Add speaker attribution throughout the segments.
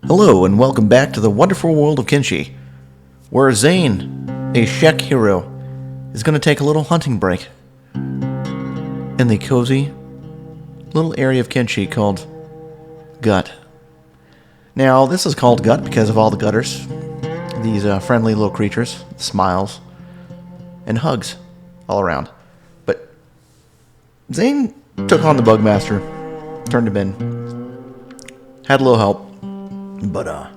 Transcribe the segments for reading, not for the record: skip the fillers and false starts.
Speaker 1: Hello and welcome back to the wonderful world of Kenshi, where Xane, a shek hero, is going to take a little hunting break in the cozy little area of Kenshi called Gut. Now, this is called Gut because of all the gutters, these friendly little creatures, smiles, and hugs all around. But Xane took on the Bugmaster, turned him in, had a little help. But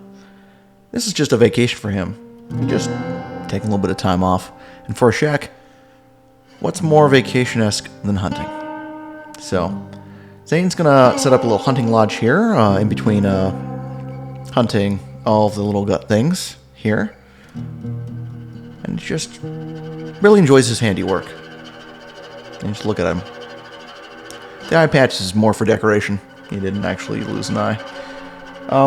Speaker 1: this is just a vacation for him. Just taking a little bit of time off. And for a shek, what's more vacation-esque than hunting? So, Xane's gonna set up a little hunting lodge here, in between hunting all of the little gut things here. And just really enjoys his handiwork. And just look at him. The eye patch is more for decoration. He didn't actually lose an eye.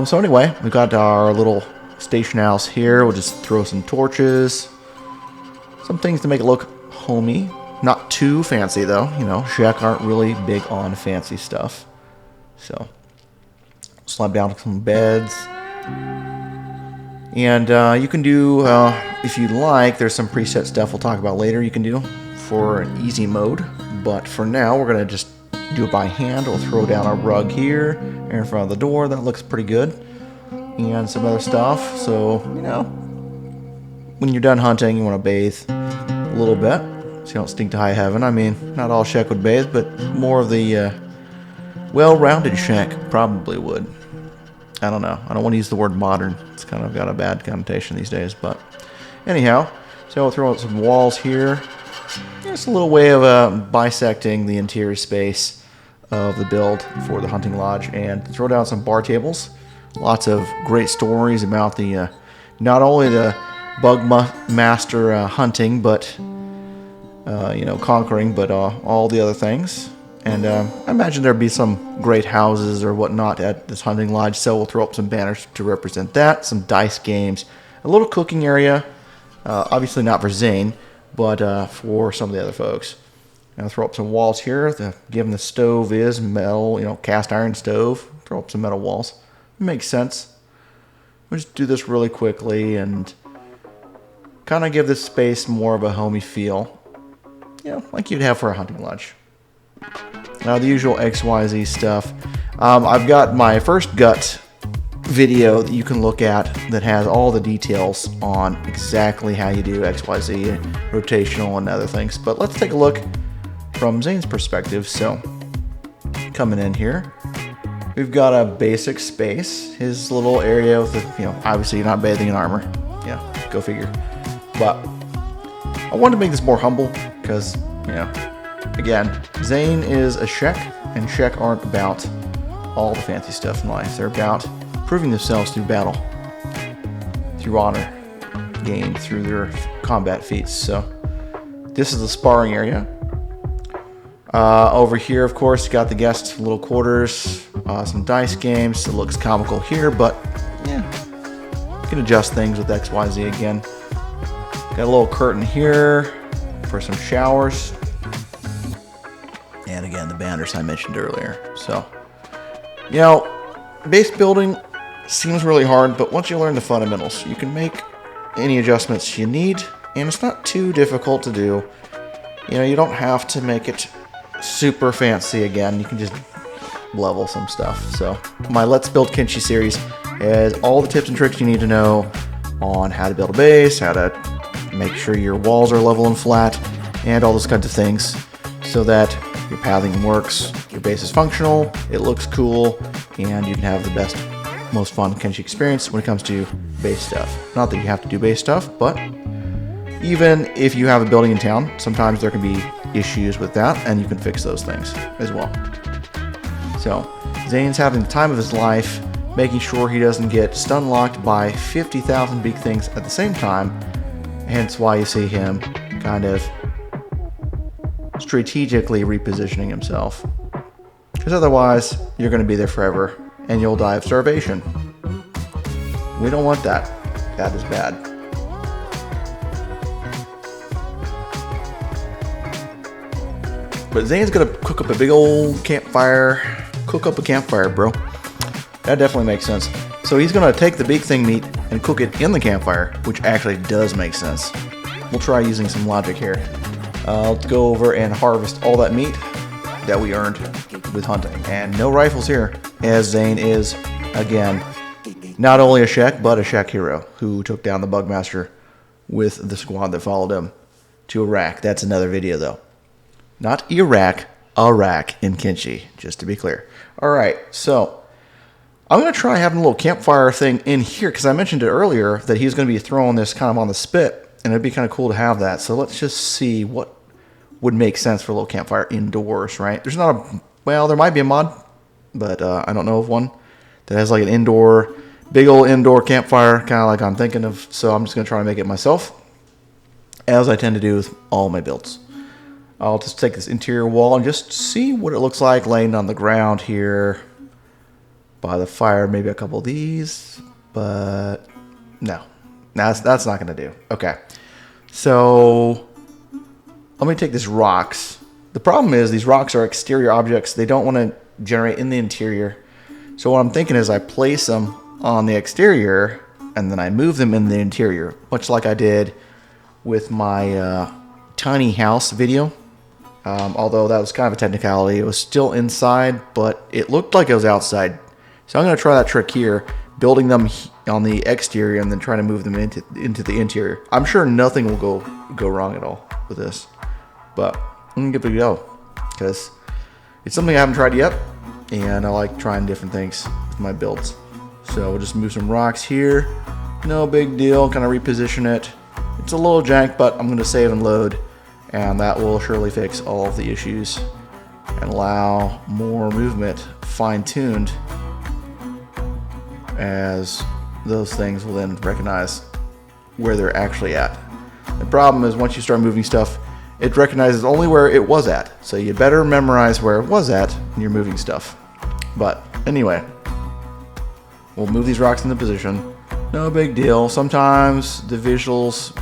Speaker 1: So anyway, we've got our little station house here. We'll just throw some torches. Some things to make it look homey. Not too fancy though. You know, shek aren't really big on fancy stuff. So, slap down some beds. And you can do, if you like, there's some preset stuff we'll talk about later you can do for an easy mode. But for now, we're going to just do it by hand. We'll throw down our rug here in front of the door. That looks pretty good. And some other stuff. So, you know, when you're done hunting, you want to bathe a little bit so you don't stink to high heaven. I mean, not all shek would bathe, but more of the well-rounded shek probably would. I don't know. I don't want to use the word modern. It's kind of got a bad connotation these days. But anyhow, so we'll throw out some walls here. Just a little way of bisecting the interior space of the build for the hunting lodge, and throw down some bar tables. Lots of great stories about the not only the Bugmaster hunting, but you know, conquering, but all the other things. And I imagine there'd be some great houses or whatnot at this hunting lodge, so we'll throw up some banners to represent that. Some dice games, a little cooking area. Obviously not for Xane, but for some of the other folks. I'll throw up some walls here. Given the stove is metal, you know, cast iron stove, throw up some metal walls. It makes sense. We'll just do this really quickly and kind of give this space more of a homey feel. You know, like you'd have for a hunting lodge. Now, the usual XYZ stuff. I've got my first gut video that you can look at that has all the details on exactly how you do XYZ, rotational and other things. But let's take a look from Xane's perspective. So, coming in here, we've got a basic space. His little area with the, you know, obviously you're not bathing in armor. Yeah, go figure. But I wanted to make this more humble because, you know, again, Xane is a shek, and shek aren't about all the fancy stuff in life. They're about proving themselves through battle, through honor gained through their combat feats. So this is the sparring area. Over here, of course, you got the guest little quarters, some dice games. It looks comical here, but yeah, you can adjust things with XYZ again. Got a little curtain here for some showers. And again, the banners I mentioned earlier. So, you know, base building seems really hard, but once you learn the fundamentals, you can make any adjustments you need, and it's not too difficult to do. You know, you don't have to make it super fancy again. You can just level some stuff. So, my Let's Build Kenshi series has all the tips and tricks you need to know on how to build a base, how to make sure your walls are level and flat, and all those kinds of things, so that your pathing works, your base is functional, it looks cool, and you can have the best, most fun Kenshi experience when it comes to base stuff. Not that you have to do base stuff, but even if you have a building in town, sometimes there can be issues with that, and you can fix those things as well. So, Xane's having the time of his life, making sure he doesn't get stun locked by 50,000 beak things at the same time, hence why you see him kind of strategically repositioning himself. Because otherwise, you're going to be there forever, and you'll die of starvation. We don't want that. That is bad. But Xane's going to cook up a big old campfire. Cook up a campfire, bro. That definitely makes sense. So he's going to take the beak thing meat and cook it in the campfire, which actually does make sense. We'll try using some logic here. Let's go over and harvest all that meat that we earned with hunting. And no rifles here, as Xane is, again, not only a shek, but a shek hero who took down the Bugmaster with the squad that followed him to Iraq. That's another video, though. Not Iraq, Iraq in Kenshi, just to be clear. All right, so I'm going to try having a little campfire thing in here because I mentioned it earlier that he's going to be throwing this kind of on the spit, and it'd be kind of cool to have that. So let's just see what would make sense for a little campfire indoors, right? There's not a, well, there might be a mod, but I don't know of one that has like an indoor, big old indoor campfire, kind of like I'm thinking of. So I'm just going to try to make it myself, as I tend to do with all my builds. I'll just take this interior wall and just see what it looks like laying on the ground here by the fire. Maybe a couple of these, but no, that's not going to do. Okay, so let me take these rocks. The problem is these rocks are exterior objects. They don't want to generate in the interior. So what I'm thinking is I place them on the exterior and then I move them in the interior, much like I did with my tiny house video. Although that was kind of a technicality. It was still inside, but it looked like it was outside. So I'm going to try that trick here, building them on the exterior and then trying to move them into the interior. I'm sure nothing will go wrong at all with this, but I'm going to give it a go because it's something I haven't tried yet, and I like trying different things with my builds. So we'll just move some rocks here. No big deal. Kind of reposition it. It's a little jank, but I'm going to save and load, and that will surely fix all of the issues and allow more movement, fine-tuned, as those things will then recognize where they're actually at. The problem is once you start moving stuff, it recognizes only where it was at. So you better memorize where it was at when you're moving stuff. But anyway, we'll move these rocks into position. No big deal. Sometimes the visuals,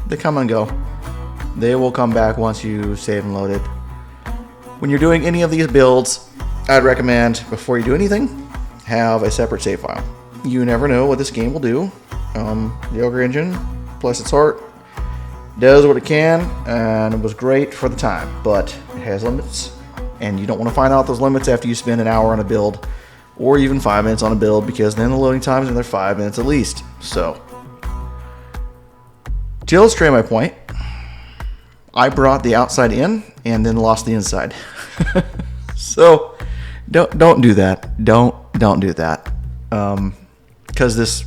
Speaker 1: they come and go. They will come back once you save and load it. When you're doing any of these builds, I'd recommend before you do anything, have a separate save file. You never know what this game will do. The Ogre engine, bless its heart, does what it can, and it was great for the time, but it has limits, and you don't want to find out those limits after you spend an hour on a build, or even 5 minutes on a build, because then the loading time is another 5 minutes at least. So, to illustrate my point, I brought the outside in and then lost the inside. So, don't do that. Don't do that. Because this,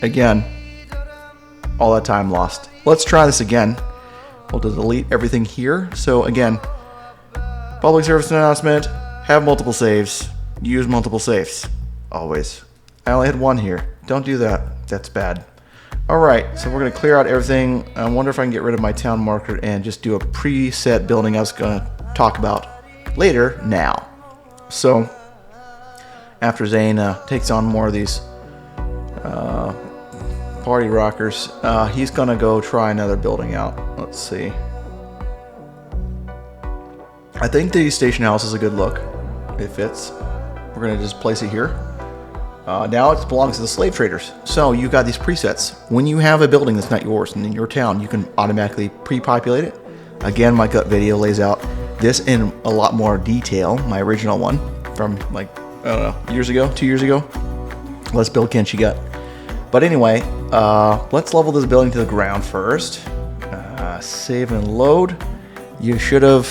Speaker 1: again, all that time lost. Let's try this again. We'll delete everything here. So again, public service announcement, have multiple saves, use multiple saves, always. I only had one here. Don't do that. That's bad. All right, so we're gonna clear out everything. I wonder if I can get rid of my town marker and just do a preset building I was gonna talk about later now. So after Xane takes on more of these party rockers, he's gonna go try another building out. Let's see. I think the station house is a good look. It fits. We're gonna just place it here. Now it belongs to the slave traders. So you've got these presets. When you have a building that's not yours and in your town, you can automatically pre-populate it. Again, my gut video lays out this in a lot more detail. My original one from like, I don't know, years ago, 2 years ago. Let's build Kenshi gut. But anyway, let's level this building to the ground first. Save and load. You should have,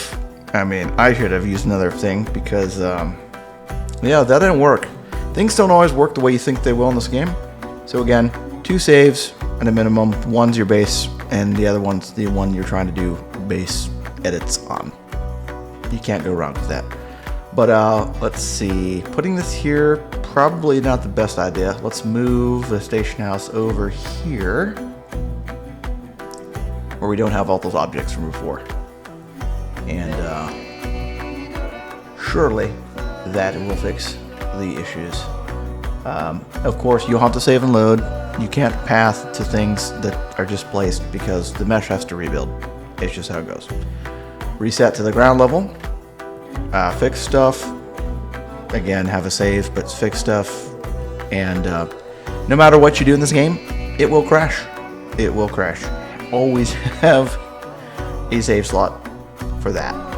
Speaker 1: I should have used another thing because, yeah, that didn't work. Things don't always work the way you think they will in this game. So again, 2 saves at a minimum. One's your base, and the other one's the one you're trying to do base edits on. You can't go wrong with that. But let's see. Putting this here, probably not the best idea. Let's move the station house over here, where we don't have all those objects from before. And surely that will fix the issues. Of course, you'll have to save and load. You can't path to things that are just placed because the mesh has to rebuild. It's just how it goes. Reset to the ground level. Fix stuff. Again, have a save, but fix stuff. And no matter what you do in this game, it will crash. It will crash. Always have a save slot for that.